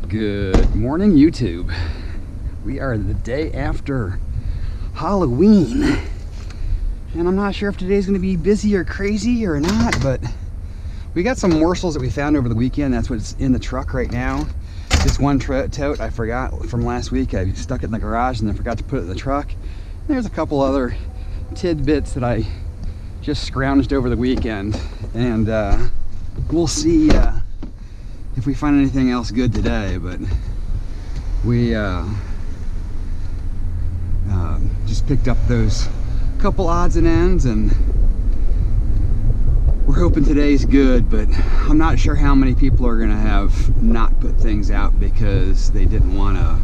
Good morning, YouTube. We are the day after Halloween, and I'm not sure if today's going to be busy or crazy or not, but we got some morsels that we found over the weekend. That's what's in the truck right now. This one tote I forgot from last week. I stuck it in the garage and then forgot to put it in the truck. There's a couple other tidbits that I just scrounged over the weekend, and we'll see if we find anything else good today. But we just picked up those couple odds and ends, and we're hoping today's good, but I'm not sure how many people are gonna have not put things out because they didn't want to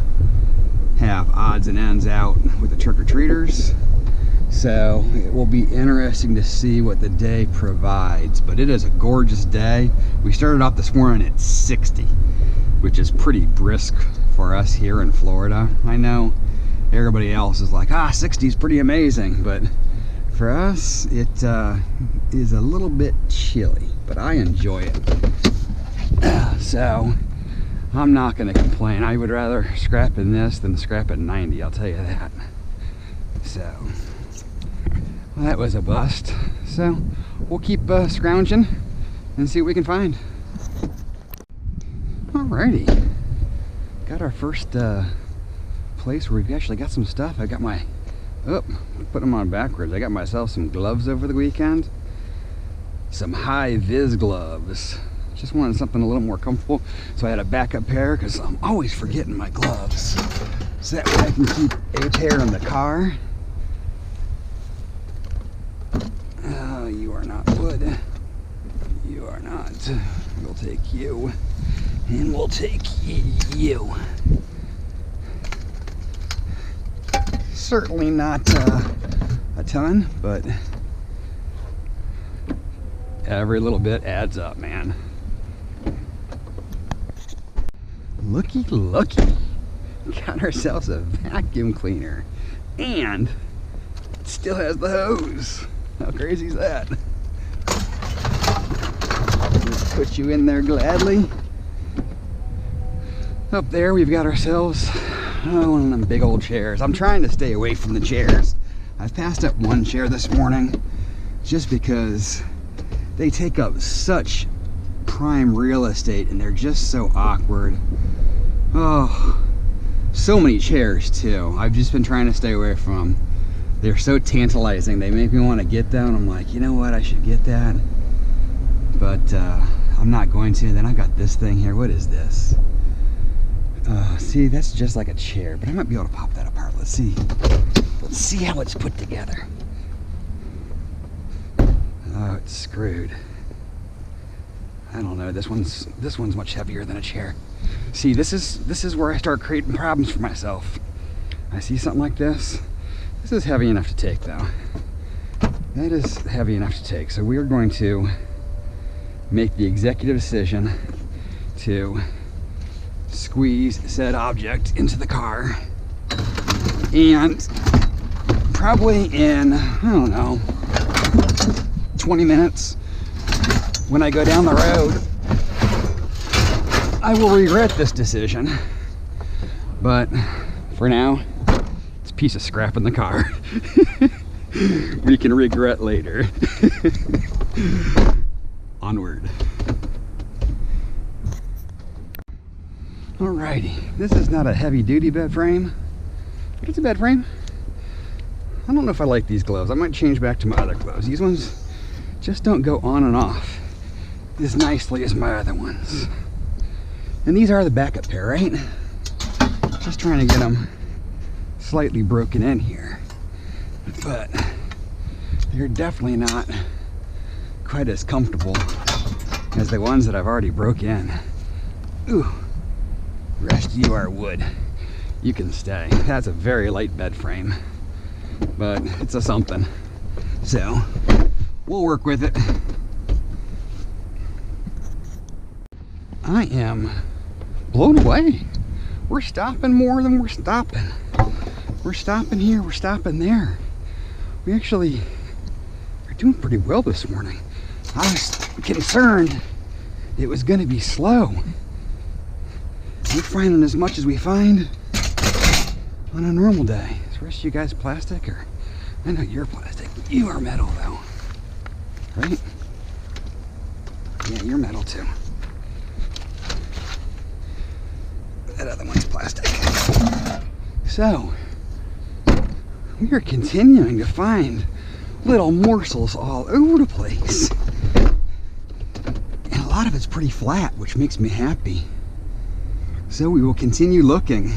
have odds and ends out with the trick-or-treaters. So it will be interesting to see what the day provides, but it is a gorgeous day. We started off this morning at 60, which is pretty brisk for us here in Florida. I know everybody else is like, 60 is pretty amazing, but for us it is a little bit chilly, but I enjoy it. So I'm not going to complain. I would rather scrap in this than scrap at 90, I'll tell you that. So well, that was a bust. So we'll keep scrounging and see what we can find. Alrighty, got our first place where we've actually got some stuff. I got my, put them on backwards. I got myself some gloves over the weekend. Some high-vis gloves. Just wanted something a little more comfortable, so I had a backup pair because I'm always forgetting my gloves. So that way I can keep a pair in the car. Oh, you are not wood. You are not. We'll take you, and we'll take you. Certainly not a ton, but every little bit adds up, man. Looky, got ourselves a vacuum cleaner, and it still has the hose. How crazy is that? Just put you in there gladly. Up there we've got ourselves one of them big old chairs. I'm trying to stay away from the chairs. I've passed up one chair this morning just because they take up such prime real estate and they're just so awkward. Oh, so many chairs too. I've just been trying to stay away from them. They're so tantalizing. They make me want to get them. I'm like, you know what, I should get that, but I'm not going to. Then I've got this thing here. What is this? See, that's just like a chair, but I might be able to pop that apart. Let's see. Let's see how it's put together. Oh, it's screwed. I don't know. This one's much heavier than a chair. See, this is where I start creating problems for myself. I see something like this. This is heavy enough to take, though. That is heavy enough to take. So we're going to make the executive decision to squeeze said object into the car, and probably in, I don't know, 20 minutes when I go down the road, I will regret this decision. But for now, it's a piece of scrap in the car. We can regret later. Onward. Alrighty, this is not a heavy-duty bed frame, but it's a bed frame. I don't know if I like these gloves. I might change back to my other gloves. These ones just don't go on and off as nicely as my other ones. And these are the backup pair, right? Just trying to get them slightly broken in here, but they're definitely not quite as comfortable as the ones that I've already broke in. Ooh. Rest you are wood. You can stay. That's a very light bed frame, but it's a something. So we'll work with it. I am blown away. We're stopping more than we're stopping. We're stopping here, we're stopping there. We actually are doing pretty well this morning. I was concerned it was going to be slow. we're finding as much as we find on a normal day. Is the rest of you guys plastic? Or I know you're plastic. You are metal though, right? Yeah, you're metal too. That other one's plastic. So, we are continuing to find little morsels all over the place. And a lot of it's pretty flat, which makes me happy. So we will continue looking.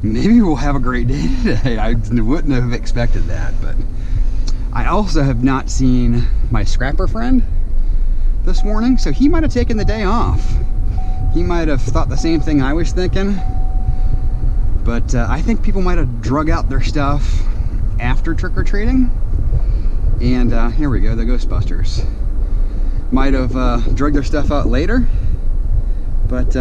Maybe we'll have a great day today. I wouldn't have expected that, but I also have not seen my scrapper friend this morning, so he might have taken the day off. He might have thought the same thing I was thinking, but I think people might have drug out their stuff after trick-or-treating. And here we go, the Ghostbusters. Might have drug their stuff out later, but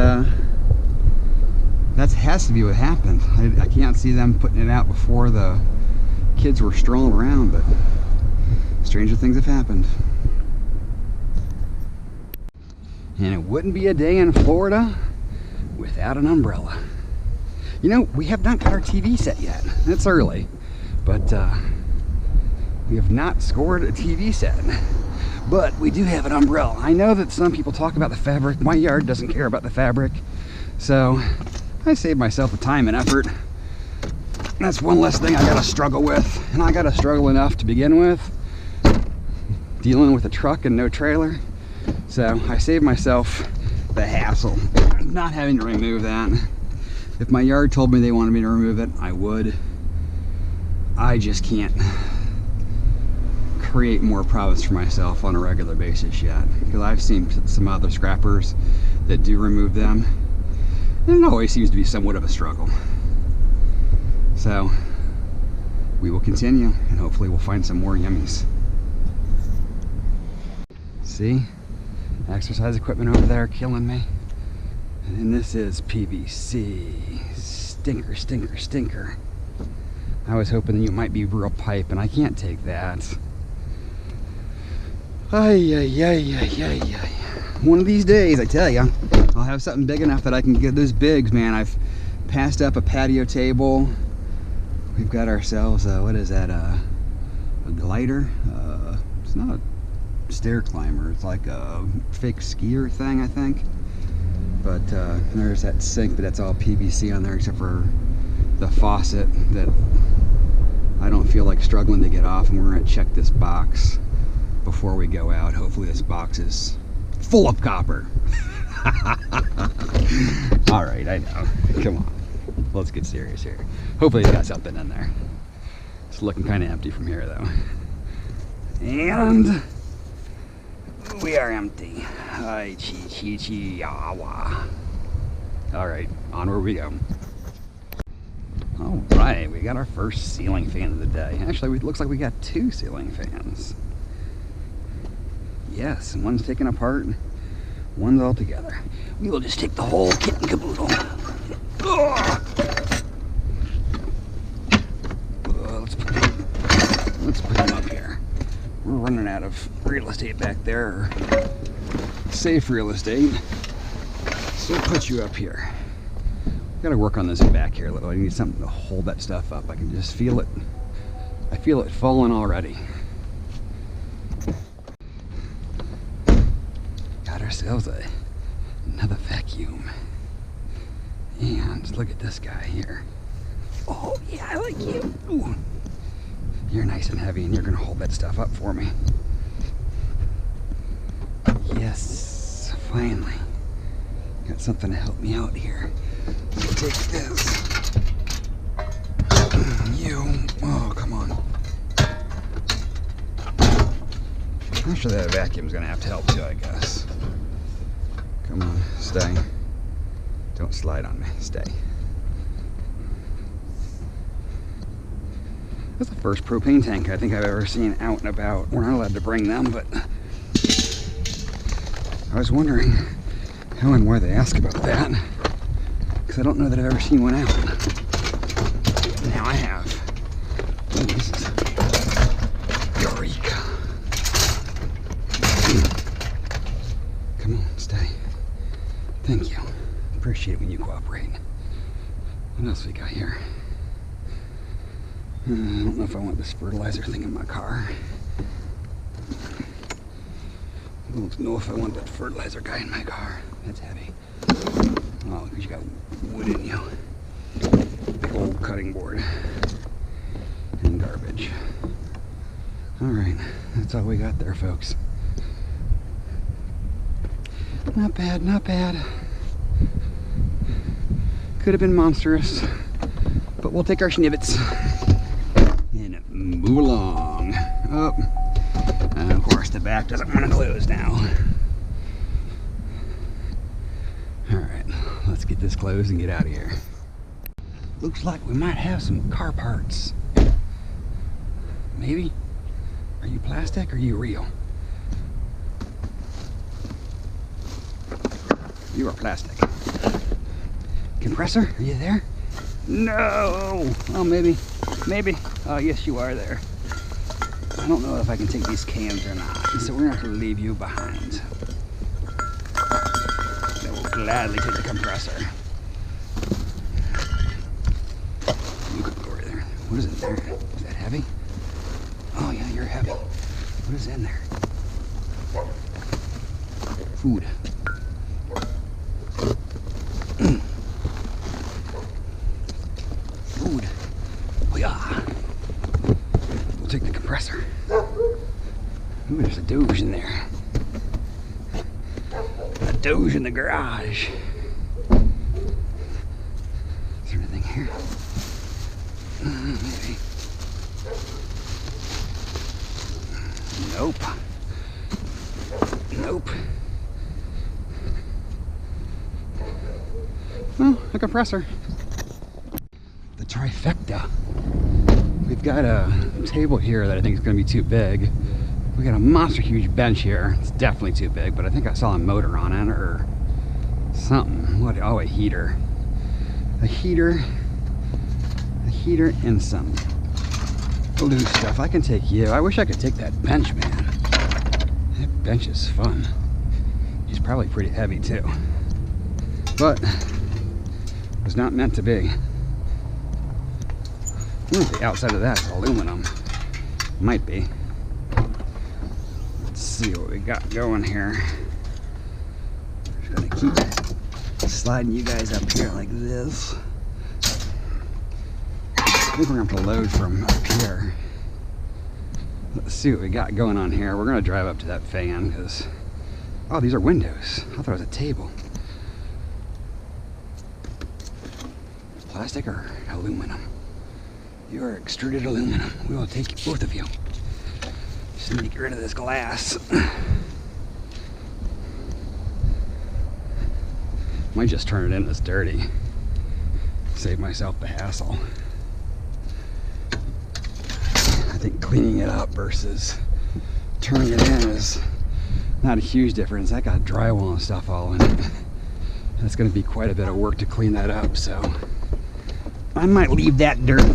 that has to be what happened. I can't see them putting it out before the kids were strolling around, but stranger things have happened. And it wouldn't be a day in Florida without an umbrella. You know, we have not got our TV set yet. It's early, but we have not scored a TV set. But we do have an umbrella. I know that some people talk about the fabric. My yard doesn't care about the fabric. So I saved myself the time and effort. That's one less thing I gotta struggle with. And I gotta struggle enough to begin with, dealing with a truck and no trailer. So I saved myself the hassle of not having to remove that. If my yard told me they wanted me to remove it, I would. I just can't create more problems for myself on a regular basis yet, because I've seen some other scrappers that do remove them, and it always seems to be somewhat of a struggle. So we will continue, and hopefully we'll find some more yummies. See? Exercise equipment over there killing me. And then this is PVC. Stinker, stinker, stinker. I was hoping that you might be real pipe, and I can't take that. Ay, ay, ay, ay, ay, ay. One of these days, I tell you, I'll have something big enough that I can get those bigs, man. I've passed up a patio table. We've got ourselves, what is that, a glider? It's not a stair climber, it's like a fake skier thing, I think. But there's that sink, but that's all PVC on there except for the faucet that I don't feel like struggling to get off, and we're gonna check this box before we go out. Hopefully this box is full of copper. All right, I know. Come on, let's get serious here. Hopefully it's got something in there. It's looking kind of empty from here though. And we are empty. Ay, chi, chi, chi, yawa. All right, onward we go. All right, we got our first ceiling fan of the day. Actually, it looks like we got two ceiling fans. Yes, one's taken apart, one's all together. We will just take the whole kit and caboodle. Let's put them up here. We're running out of real estate back there, or safe real estate. So we'll put you up here. Got to work on this back here a little. I need something to hold that stuff up. I can just feel it. I feel it falling already. Got ourselves another vacuum. And look at this guy here. Oh yeah, I like you. Ooh. You're nice and heavy, and you're gonna hold that stuff up for me. Yes, finally. Got something to help me out here. Take this. You. Oh, come on. Actually, that vacuum's gonna have to help too, I guess. Come on, stay. Don't slide on me. Stay. That's the first propane tank I think I've ever seen out and about. We're not allowed to bring them, but I was wondering how and why they ask about that, because I don't know that I've ever seen one out. Now I have. Oh, this is Eureka. Come on, stay. Thank you. Appreciate it when you cooperate. What else we got here? I don't know if I want this fertilizer thing in my car. I don't know if I want that fertilizer guy in my car. That's heavy. Oh, because you got wood in you. Big old cutting board. And garbage. Alright, that's all we got there, folks. Not bad, not bad. Could have been monstrous, but we'll take our schnibbits and move along. Oh, and of course the back doesn't want to close now. Alright, let's get this closed and get out of here. Looks like we might have some car parts. Maybe? Are you plastic or are you real? You are plastic. Compressor, are you there? No! Oh, maybe. Maybe. Oh, yes, you are there. I don't know if I can take these cans or not, so we're going to have to leave you behind. I will gladly take the compressor. You can go right there. What is in there? Is that heavy? Oh, yeah, you're heavy. What is in there? Food. Food. Oh, yeah. We'll take the compressor. Ooh, there's a Doge in there. A Doge in the garage. Is there anything here? Maybe. Nope. Nope. Oh, a compressor. The Trifecta. We've got a table here that I think is going to be too big. We got a monster huge bench here. It's definitely too big, but I think I saw a motor on it or something. What? Oh, a heater. A heater. A heater and some loose stuff. I can take you. I wish I could take that bench, man. That bench is fun. He's probably pretty heavy too. But it was not meant to be. I wonder if the outside of that is aluminum. Might be. Let's see what we got going here. Just gonna keep sliding you guys up here like this. I think we're gonna have to load from up here. Let's see what we got going on here. We're gonna drive up to that fan because, oh, these are windows. I thought it was a table. Plastic or aluminum? You are extruded aluminum. We will take both of you. Just need to get rid of this glass. Might just turn it in as dirty. Save myself the hassle. I think cleaning it up versus turning it in is not a huge difference. I got drywall and stuff all in it. That's going to be quite a bit of work to clean that up, so I might leave that dirty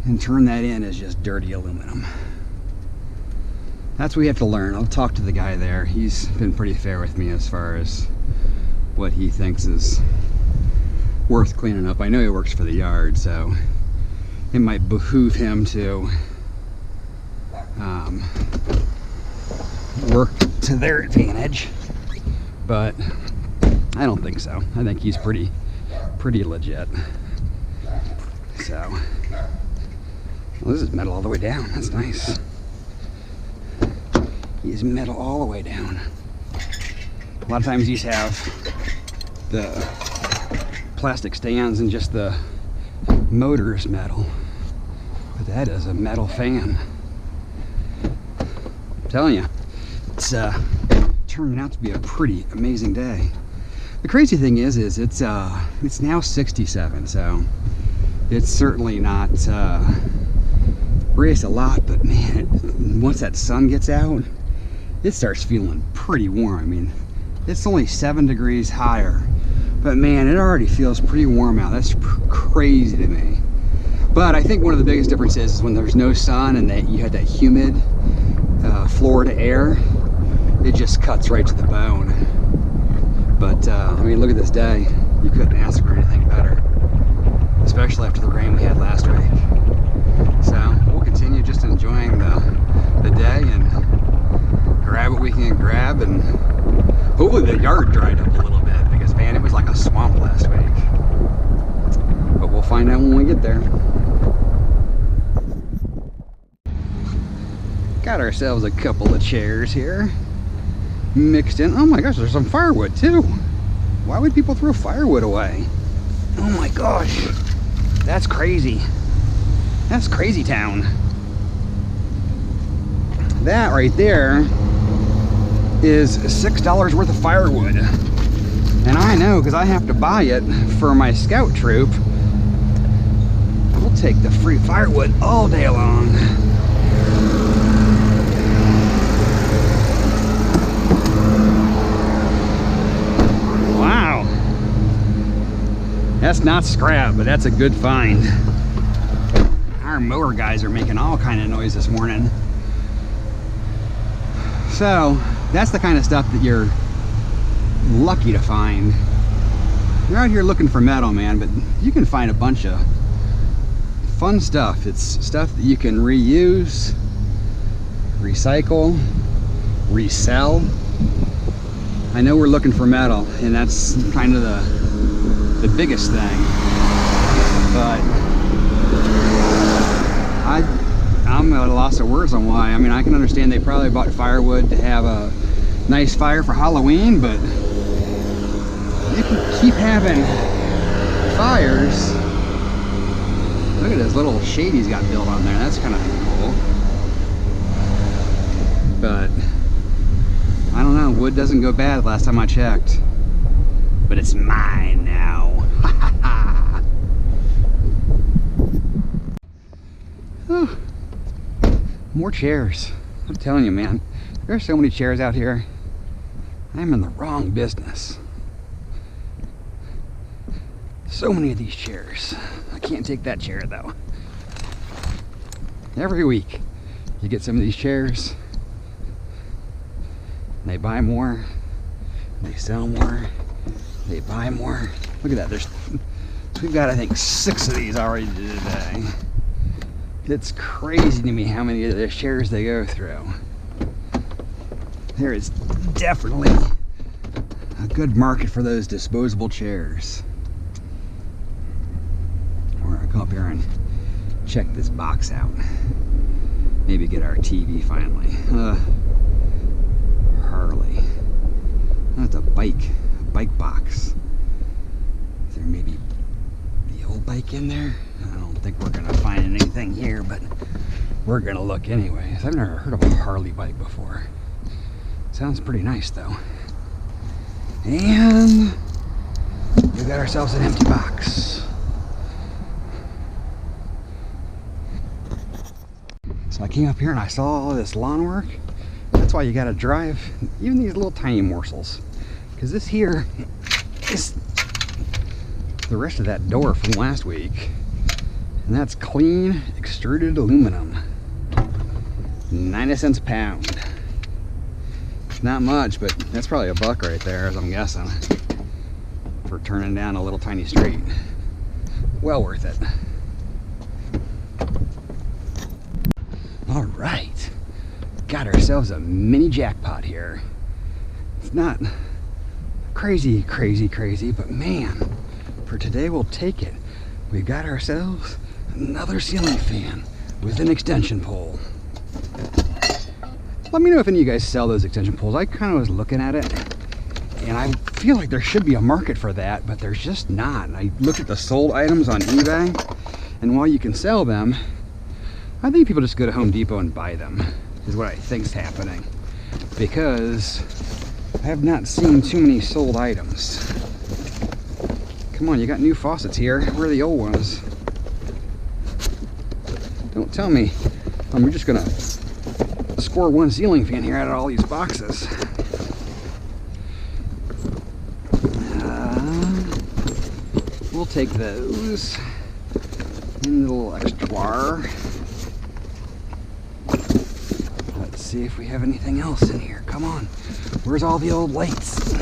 and turn that in as just dirty aluminum. That's what we have to learn. I'll talk to the guy there. He's been pretty fair with me as far as what he thinks is worth cleaning up. I know he works for the yard, so it might behoove him to work to their advantage, but I don't think so. I think he's pretty legit. So, well, this is metal all the way down. That's nice. He's metal all the way down. A lot of times these have the plastic stands and just the motor is metal. But that is a metal fan. I'm telling you, it's turning out to be a pretty amazing day. The crazy thing is it's now 67, so it's certainly not raised a lot, but man, once that sun gets out, it starts feeling pretty warm. I mean, it's only 7 degrees higher, but man, it already feels pretty warm out. That's crazy to me. But I think one of the biggest differences is when there's no sun and that you had that humid floor to air, it just cuts right to the bone. But I mean, look at this day. You couldn't ask for anything better, especially after the rain we had last week. So we'll continue just enjoying the day and grab what we can grab, and hopefully the yard dried up a little bit, because man, it was like a swamp last week. But we'll find out when we get there. Got ourselves a couple of chairs here mixed in. Oh my gosh, there's some firewood too. Why would people throw firewood away? Oh my gosh, that's crazy. That's crazy town. That right there is $6 worth of firewood. And I know, because I have to buy it for my scout troop. We'll take the free firewood all day long. Wow. That's not scrap, but that's a good find. Our mower guys are making all kind of noise this morning. So that's the kind of stuff that you're lucky to find. You're out here looking for metal, man, but you can find a bunch of fun stuff. It's stuff that you can reuse, recycle, resell. I know we're looking for metal, and that's kind of the biggest thing. But I'm at a loss of words on why. I mean, I can understand they probably bought firewood to have a nice fire for Halloween, but you can keep having fires. Look at this little shade he's got built on there. That's kind of cool. But I don't know, wood doesn't go bad last time I checked. But it's mine now. Oh, more chairs. I'm telling you, man, there's so many chairs out here. I'm in the wrong business. So many of these chairs. I can't take that chair though. Every week you get some of these chairs, and they buy more, they sell more, they buy more. Look at that, we've got I think 6 of these already today. It's crazy to me how many of the chairs they go through. There is definitely a good market for those disposable chairs. We're gonna come up here and check this box out. Maybe get our TV finally. Harley. That's a bike box. Is there maybe the old bike in there? I don't think we're gonna find anything here, but we're gonna look anyways. I've never heard of a Harley bike before. Sounds pretty nice though. And we got ourselves an empty box. So I came up here and I saw all this lawn work. That's why you gotta drive even these little tiny morsels, because this here is the rest of that door from last week, and that's clean extruded aluminum. 90 cents a pound. Not much, but that's probably $1 right there, as I'm guessing, for turning down a little tiny street. Well worth it. All right, got ourselves a mini jackpot here. It's not crazy, but man, for today we'll take it. We got ourselves another ceiling fan with an extension pole. Let me know if any of you guys sell those extension poles. I kind of was looking at it, and I feel like there should be a market for that, but there's just not. I looked at the sold items on eBay, and while you can sell them, I think people just go to Home Depot and buy them, is what I think's happening, because I have not seen too many sold items. Come on, you got new faucets here. Where are the old ones? Don't tell me I'm just gonna score one ceiling fan here out of all these boxes. We'll take those in the little extra. Let's see if we have anything else in here. Come on, where's all the old lights?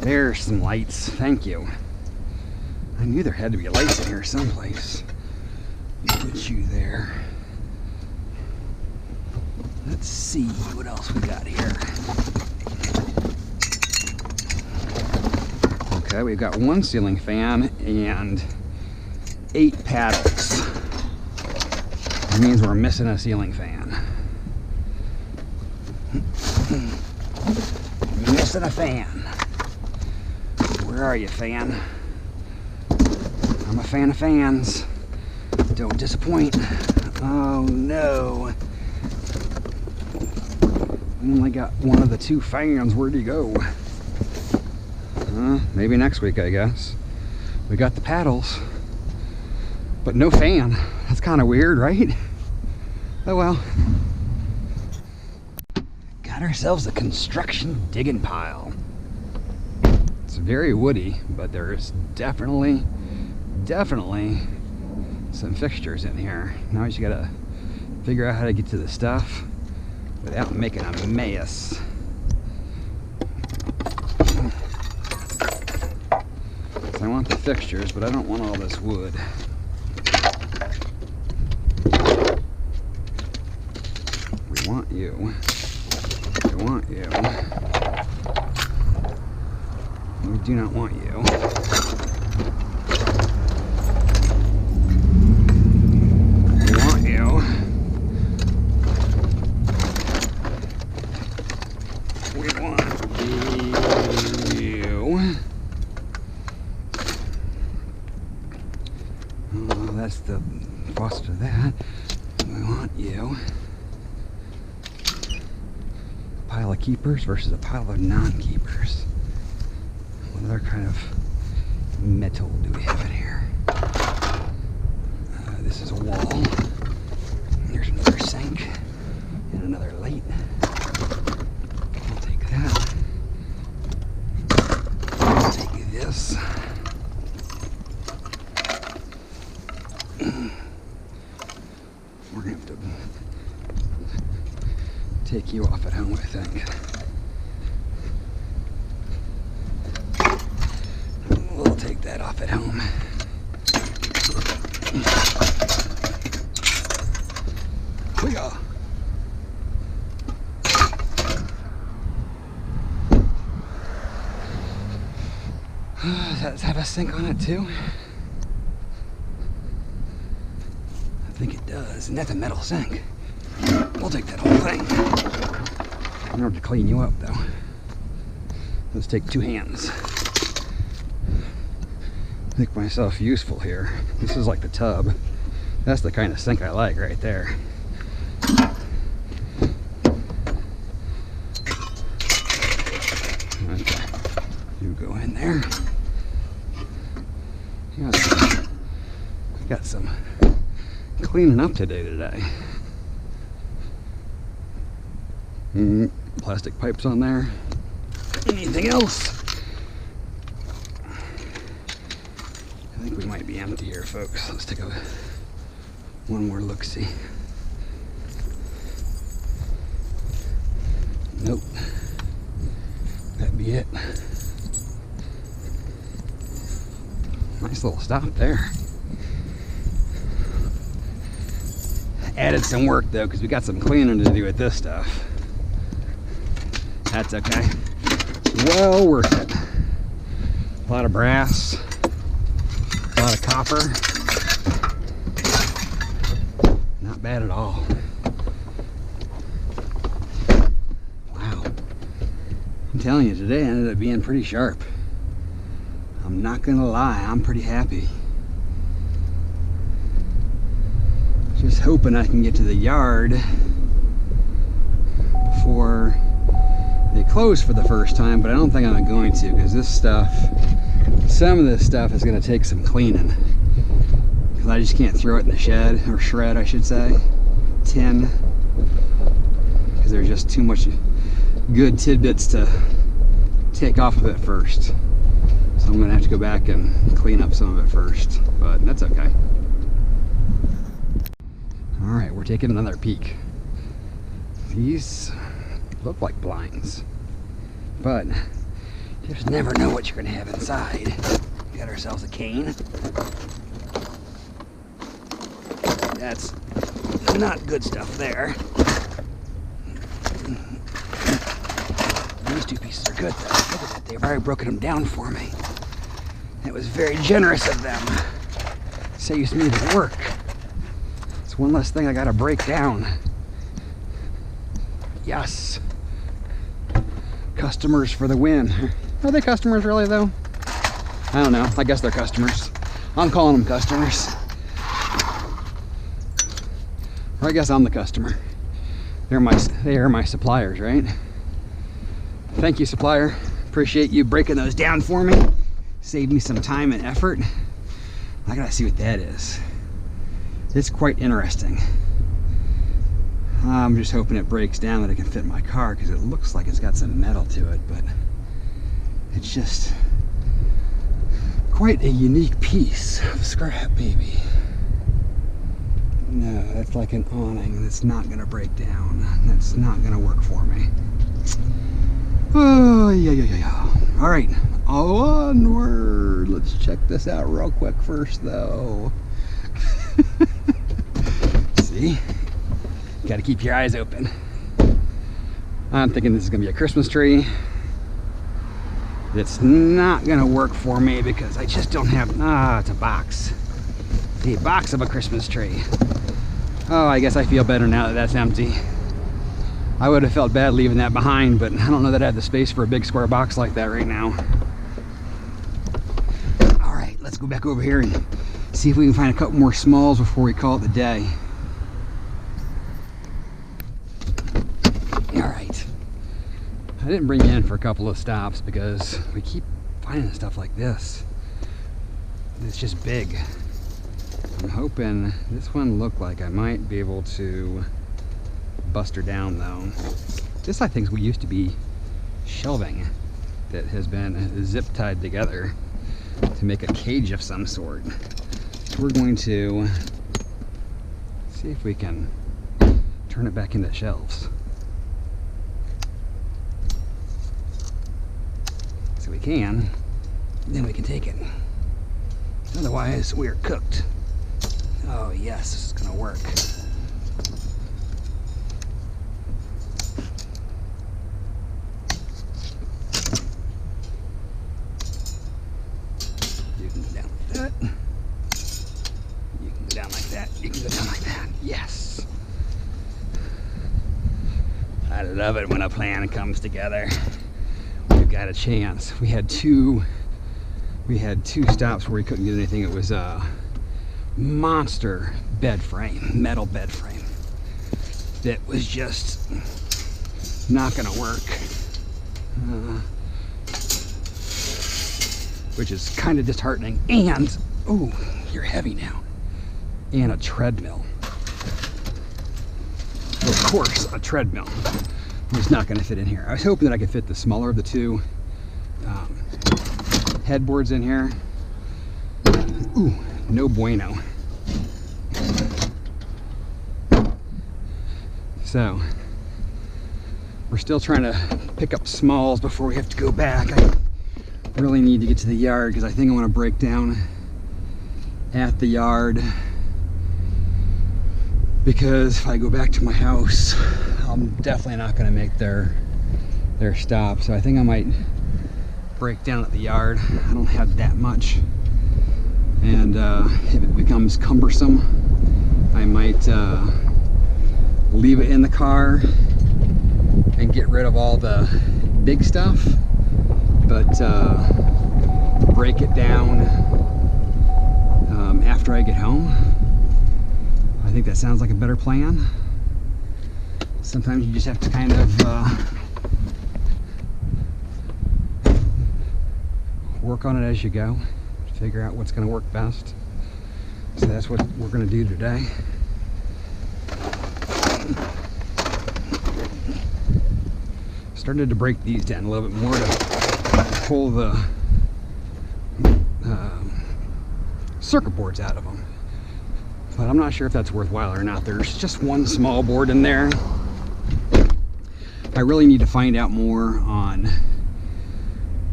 there's some lights. Thank you. I knew there had to be lights in here someplace. Put you there. Let's see what else we got here. Okay, we've got one ceiling fan and 8 paddles. That means we're missing a ceiling fan. Missing a fan. Where are you, fan? I'm a fan of fans. Don't disappoint. Oh no. We only got one of the 2 fans. Where'd he go? Maybe next week, I guess. We got the paddles, but no fan. That's kind of weird, right? Oh well. Got ourselves a construction digging pile. It's very woody, but there's definitely some fixtures in here. Now we just gotta figure out how to get to the stuff without making a mess. So I want the fixtures, but I don't want all this wood. We want you. We want you. We do not want you. We want you. We want you. Oh, that's the foster that. We want you. Pile of keepers versus a pile of non-keepers. What other kind of metal do we have in here? This is a wall. There's another sink and another light. I'll take that. I'll take this. We're gonna have to take you off at home, I think. We'll take that off at home. We go. Does that have a sink on it too? I think it does, and that's a metal sink. We'll take that whole thing. I don't have to clean you up though. Let's take 2 hands. Make myself useful here. This is like the tub. That's the kind of sink I like right there. Okay. You go in there. Got some cleaning up to do today. Plastic pipes on there. Anything else? I think we might be empty here, folks. Let's take one more look-see. Nope. That'd be it. Nice little stop there. Added some work though, because we got some cleaning to do with this stuff. That's okay. Well worth it. A lot of brass, a lot of copper. Not bad at all. Wow. I'm telling you, today ended up being pretty sharp. I'm not gonna lie, I'm pretty happy. Just hoping I can get to the yard before they close for the first time, but I don't think I'm going to, because this stuff, some of this stuff is going to take some cleaning, because I just can't throw it in the shed, or shred I should say, tin, because there's just too much good tidbits to take off of it first. So I'm going to have to go back and clean up some of it first, but that's okay. Alright, we're taking another peek. These look like blinds, but You just never know what you're gonna have inside. Got ourselves a cane. That's not good stuff there. These two pieces are good though. Look at that, they've already broken them down for me. It was very generous of them. Saves me the work. It's one less thing I gotta break down. Yes. Customers for the win. Are they customers really though? I don't know. I guess they're customers. I'm calling them customers. Or I guess I'm the customer. They are my suppliers, right? Thank you, supplier. Appreciate you breaking those down for me. Saved me some time and effort. I gotta see what that is. It's quite interesting. I'm just hoping it breaks down that it can fit in my car because it looks like it's got some metal to it, but it's just quite a unique piece of scrap, baby. No, that's like an awning that's not gonna break down. That's not gonna work for me. Oh, yeah. All right, onward. Let's check this out real quick first, though. See? Got to keep your eyes open. I'm thinking this is gonna be a Christmas tree. It's not gonna work for me because I just don't have, it's a box. A box of a Christmas tree. Oh, I guess I feel better now that that's empty. I would have felt bad leaving that behind, but I don't know that I have the space for a big square box like that right now. All right, let's go back over here and see if we can find a couple more smalls before we call it the day. All right. I didn't bring you in for a couple of stops because we keep finding stuff like this. It's just big. I'm hoping this one looked like I might be able to bust her down though. This I think used to be shelving that has been zip tied together to make a cage of some sort. So we're going to see if we can turn it back into shelves. So we can, then we can take it. Otherwise we're cooked. Oh yes, this is gonna work. You can go down like that. You can go down like that. You can go down like that. Yes. I love it when a plan comes together. We've got a chance. We had two stops where we couldn't get anything. It was a monster bed frame, metal bed frame that was just not gonna work, which is kind of disheartening. And oh, you're heavy now. And a treadmill. Of course, a treadmill was not going to fit in here. I was hoping that I could fit the smaller of the two headboards in here. Ooh, no bueno. So we're still trying to pick up smalls before we have to go back. I really need to get to the yard because I think I want to break down at the yard, because if I go back to my house, I'm definitely not going to make their stop. So I think I might break down at the yard. I don't have that much, and if it becomes cumbersome, I might leave it in the car and get rid of all the big stuff, but break it down after I get home. I think that sounds like a better plan. Sometimes you just have to kind of work on it as you go, figure out what's going to work best. So that's what we're going to do today. Started to break these down a little bit more to pull the circuit boards out of them, but I'm not sure if that's worthwhile or not. There's just one small board in there. I really need to find out more on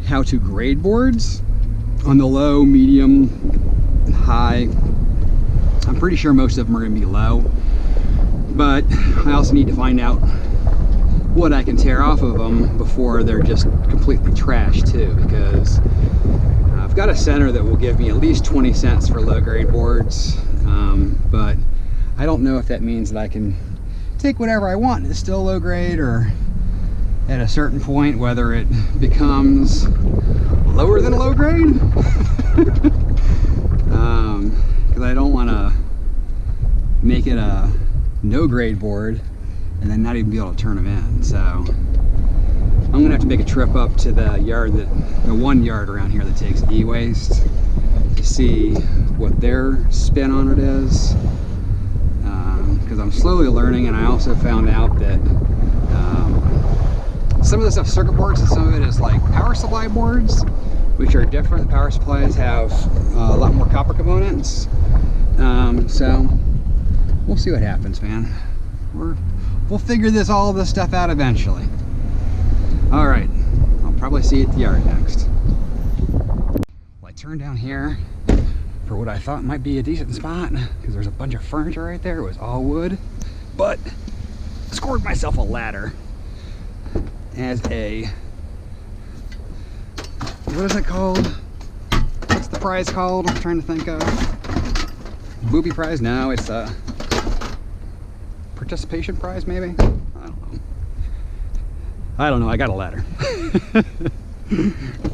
how to grade boards on the low, medium, high. I'm pretty sure most of them are going to be low, but I also need to find out what I can tear off of them before they're just completely trashed too, because I've got a center that will give me at least 20 cents for low grade boards, but I don't know if that means that I can take whatever I want and it's still low grade, or at a certain point whether it becomes lower than low grade. Because I don't want to make it a no grade board and then not even be able to turn them in. So I'm gonna have to make a trip up to the yard, the one yard around here that takes e-waste, to see what their spin on it is, because I'm slowly learning. And I also found out that some of the stuff circuit boards and some of it is like power supply boards, which are different. The power supplies have a lot more copper components, so we'll see what happens, man. We'll figure all this stuff out eventually. All right, I'll probably see you at the yard next. Well, I turned down here for what I thought might be a decent spot, because there's a bunch of furniture right there. It was all wood, but I scored myself a ladder as a, what is it called? What's the prize called? I'm trying to think of. Booby prize? No, it's a participation prize, maybe? I don't know. I got a ladder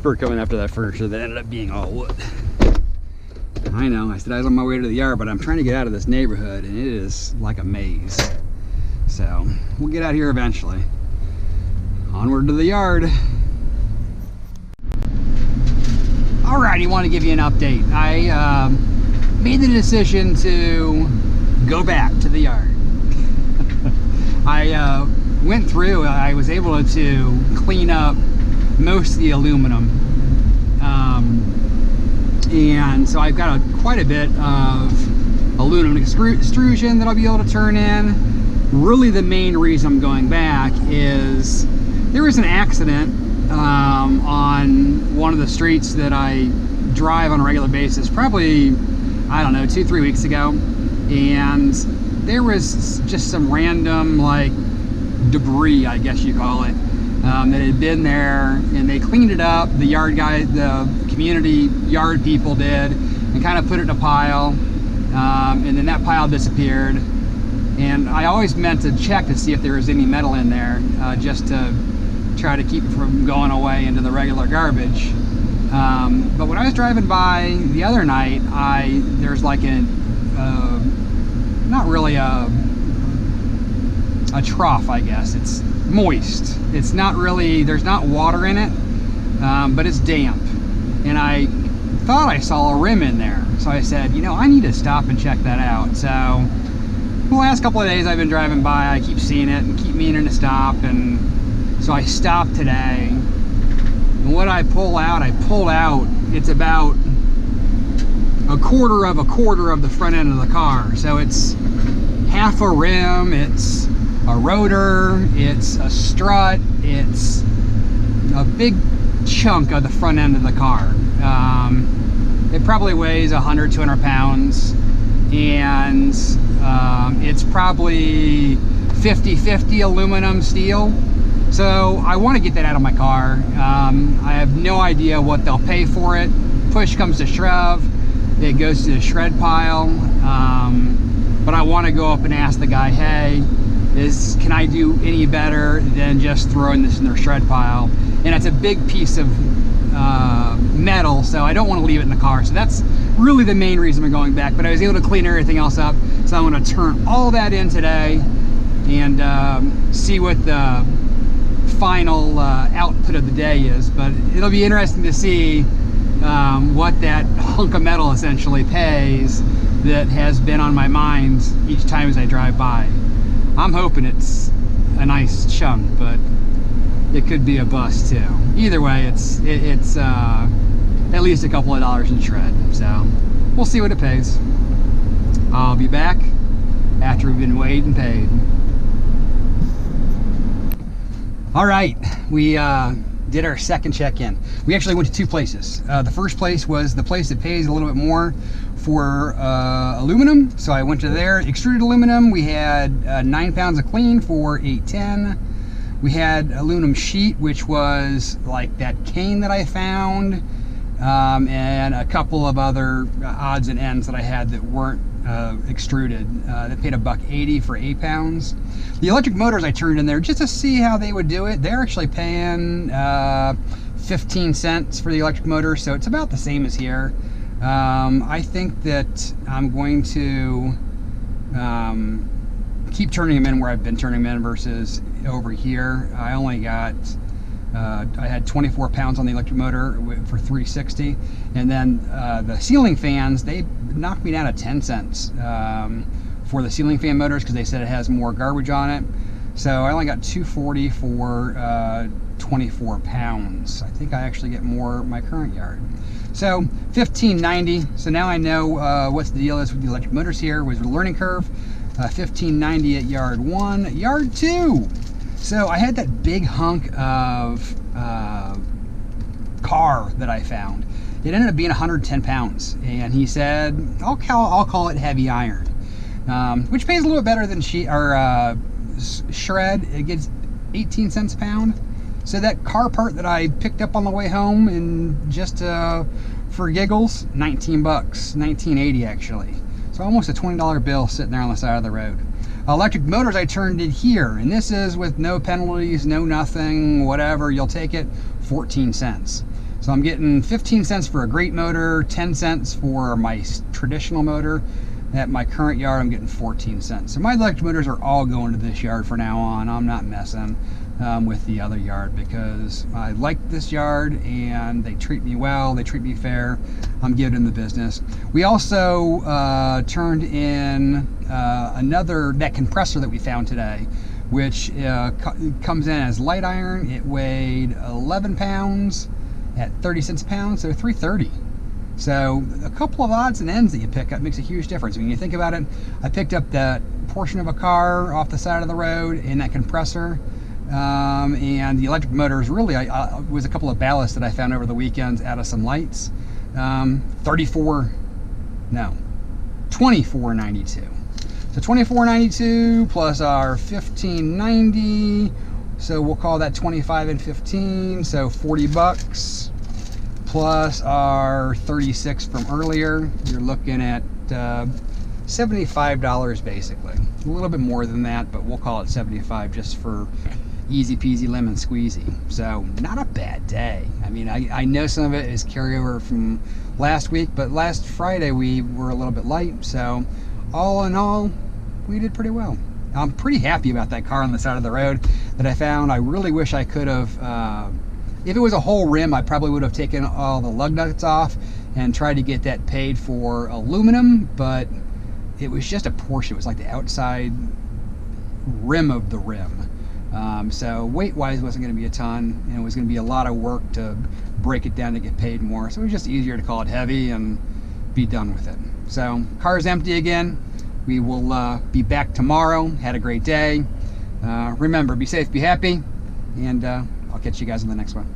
for coming after that furniture that ended up being all wood. I know. I said I was on my way to the yard, but I'm trying to get out of this neighborhood, and it is like a maze. So we'll get out here eventually. Onward to the yard. Alright, I want to give you an update. I made the decision to go back to the yard. I went through, I was able to clean up most of the aluminum. And so I've got quite a bit of aluminum extrusion that I'll be able to turn in. Really the main reason I'm going back is there was an accident on one of the streets that I drive on a regular basis, probably, I don't know, 2-3 weeks ago. And there was just some random, like, debris, I guess you call it, that had been there, and they cleaned it up. The yard guy, the community yard people did, and kind of put it in a pile, and then that pile disappeared. And I always meant to check to see if there was any metal in there, just to try to keep it from going away into the regular garbage. But when I was driving by the other night, there's like not really a trough, I guess. It's moist. It's not really, there's not water in it, but it's damp. And I thought I saw a rim in there. So I said, you know, I need to stop and check that out. So the last couple of days I've been driving by, I keep seeing it and keep meaning to stop. And so I stopped today. And what I pulled out, it's about a quarter of the front end of the car. So it's half a rim, it's a rotor, it's a strut, it's a big chunk of the front end of the car. It probably weighs 100-200 pounds, and it's probably 50-50 aluminum steel. So I want to get that out of my car. I have no idea what they'll pay for it. Push comes to shove, it goes to the shred pile. But I want to go up and ask the guy, hey, can I do any better than just throwing this in their shred pile? And it's a big piece of metal, so I don't want to leave it in the car. So that's really the main reason I'm going back. But I was able to clean everything else up, so I'm going to turn all that in today and see what the final output of the day is. But it'll be interesting to see what that hunk of metal essentially pays that has been on my mind each time as I drive by. I'm hoping it's a nice chunk, but it could be a bust too. Either way, it's at least a couple of dollars in shred, so we'll see what it pays. I'll be back after we've been weighed and paid. All right, we did our second check-in. We actually went to two places. The first place was the place that pays a little bit more for aluminum, so I went to there. Extruded aluminum, we had 9 pounds of clean for $8.10. We had aluminum sheet, which was like that cane that I found, and a couple of other odds and ends that I had that weren't extruded. They paid $1.80 for 8 pounds. The electric motors I turned in there just to see how they would do it. They're actually paying 15 cents for the electric motor, so it's about the same as here. I think that I'm going to keep turning them in where I've been turning them in versus over here. I only got I had 24 pounds on the electric motor for $3.60, and then the ceiling fans, they knocked me down to 10 cents for the ceiling fan motors because they said it has more garbage on it. So I only got $2.40 for 24 pounds. I think I actually get more in my current yard. So $15.90. So now I know what the deal is with the electric motors here. Was a learning curve. $15.90 at yard 1. Yard 2. So I had that big hunk of car that I found. It ended up being 110 pounds, and he said, I'll call it heavy iron, which pays a little bit better than shred. It gets 18 cents a pound. So that car part that I picked up on the way home, and just for giggles, 19 bucks, 19.80 actually. So almost a $20 bill sitting there on the side of the road. Electric motors I turned in here, and this is with no penalties, no nothing, whatever, you'll take it, 14 cents. So I'm getting 15 cents for a great motor, 10 cents for my traditional motor. At my current yard, I'm getting 14 cents. So my electric motors are all going to this yard from now on. I'm not messing with the other yard because I like this yard and they treat me well, they treat me fair. I'm giving them the business. We also turned in that compressor that we found today, which comes in as light iron. It weighed 11 pounds at 30 cents a pound, so $3.30. So a couple of odds and ends that you pick up makes a huge difference. When you think about it, I picked up that portion of a car off the side of the road in that compressor, and the electric motors really was a couple of ballasts that I found over the weekends out of some lights. $24.92. So $24.92 plus our $15.90. So we'll call that 25 and 15, so 40 bucks. Plus our 36 from earlier, you're looking at $75 basically. A little bit more than that, but we'll call it 75 just for easy peasy lemon squeezy. So not a bad day. I mean, I know some of it is carryover from last week, but last Friday we were a little bit light. So all in all, we did pretty well. I'm pretty happy about that car on the side of the road that I found. I really wish I could have, if it was a whole rim, I probably would have taken all the lug nuts off and tried to get that paid for aluminum, but it was just a portion. It was like the outside rim of the rim. So weight-wise, it wasn't going to be a ton, and it was going to be a lot of work to break it down to get paid more. So it was just easier to call it heavy and be done with it. So car's empty again. We will be back tomorrow. Had a great day. Remember, be safe, be happy, and I'll catch you guys on the next one.